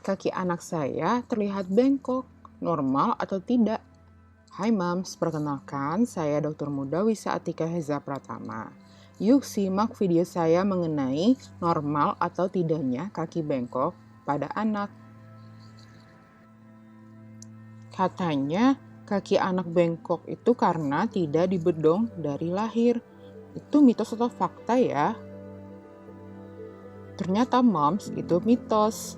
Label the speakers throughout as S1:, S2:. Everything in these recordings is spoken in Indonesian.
S1: Kaki anak saya terlihat bengkok, normal atau tidak? Hai Mams, perkenalkan saya Dr. Muda Wisa Atika Heza Pratama. Yuk simak video saya mengenai normal atau tidaknya kaki bengkok pada anak. Katanya kaki anak bengkok itu karena tidak dibedong dari lahir. Itu mitos atau fakta ya? Ternyata Mams, itu mitos.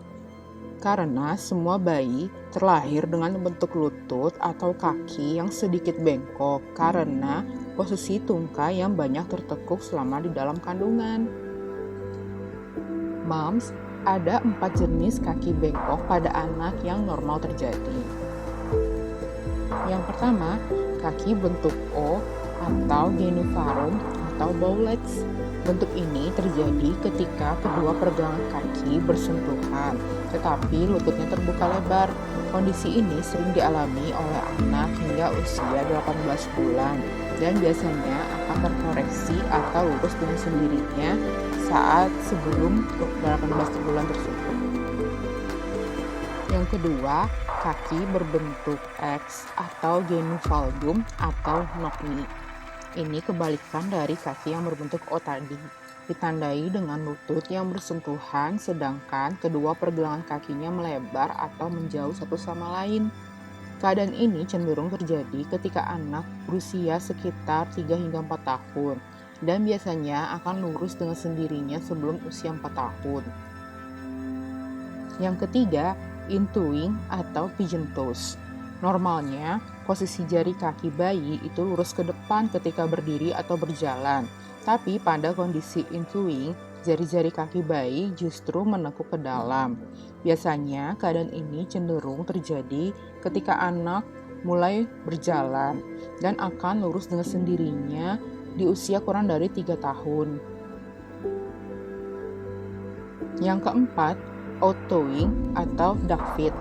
S1: Karena semua bayi terlahir dengan bentuk lutut atau kaki yang sedikit bengkok karena posisi tungkai yang banyak tertekuk selama di dalam kandungan. Mams, ada 4 jenis kaki bengkok pada anak yang normal terjadi. Yang pertama, kaki bentuk O atau genivarum atau bow legs. Bentuk ini terjadi ketika kedua pergelangan kaki bersentuhan, tetapi lututnya terbuka lebar. Kondisi ini sering dialami oleh anak hingga usia 18 bulan dan biasanya akan terkoreksi atau lurus dengan sendirinya saat sebelum 18 bulan tersebut. Yang kedua, kaki berbentuk X atau genivalvum atau knock knee. Ini kebalikan dari kaki yang berbentuk O tadi, ditandai dengan lutut yang bersentuhan sedangkan kedua pergelangan kakinya melebar atau menjauh satu sama lain. Keadaan ini cenderung terjadi ketika anak berusia sekitar 3 hingga 4 tahun dan biasanya akan lurus dengan sendirinya sebelum usia 4 tahun. Yang ketiga, in-twin atau pigeon toes. Normalnya, posisi jari kaki bayi itu lurus ke depan ketika berdiri atau berjalan. Tapi pada kondisi in-twin, jari-jari kaki bayi justru menekuk ke dalam. Biasanya, keadaan ini cenderung terjadi ketika anak mulai berjalan dan akan lurus dengan sendirinya di usia kurang dari 3 tahun. Yang keempat, out-toeing atau duck feet.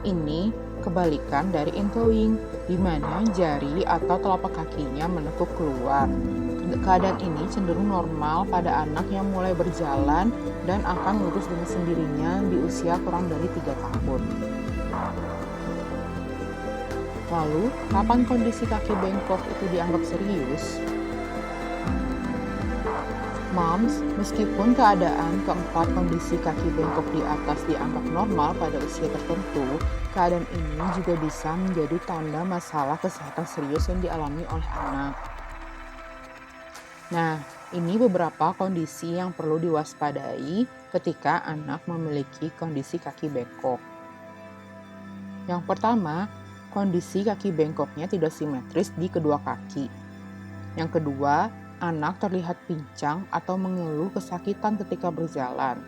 S1: Ini kebalikan dari in-toeing, di mana jari atau telapak kakinya menekuk keluar. Keadaan ini cenderung normal pada anak yang mulai berjalan dan akan lurus dengan sendirinya di usia kurang dari 3 tahun. Lalu, kapan kondisi kaki bengkok itu dianggap serius? Moms, meskipun keadaan keempat kondisi kaki bengkok di atas dianggap normal pada usia tertentu, keadaan ini juga bisa menjadi tanda masalah kesehatan serius yang dialami oleh anak. Nah, ini beberapa kondisi yang perlu diwaspadai ketika anak memiliki kondisi kaki bengkok. Yang pertama, kondisi kaki bengkoknya tidak simetris di kedua kaki. Yang kedua, anak terlihat pincang atau mengeluh kesakitan ketika berjalan.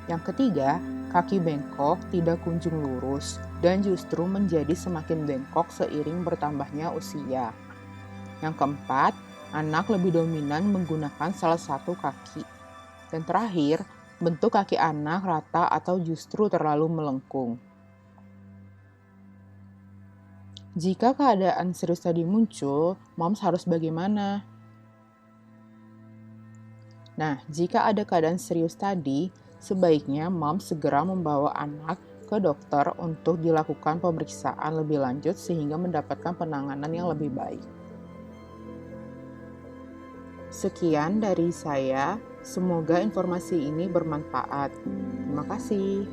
S1: Yang ketiga, kaki bengkok tidak kunjung lurus dan justru menjadi semakin bengkok seiring bertambahnya usia. Yang keempat, anak lebih dominan menggunakan salah satu kaki. Dan terakhir, bentuk kaki anak rata atau justru terlalu melengkung. Jika keadaan serius tadi muncul, Moms harus bagaimana? Nah, jika ada keadaan serius tadi, sebaiknya Moms segera membawa anak ke dokter untuk dilakukan pemeriksaan lebih lanjut sehingga mendapatkan penanganan yang lebih baik. Sekian dari saya, semoga informasi ini bermanfaat. Terima kasih.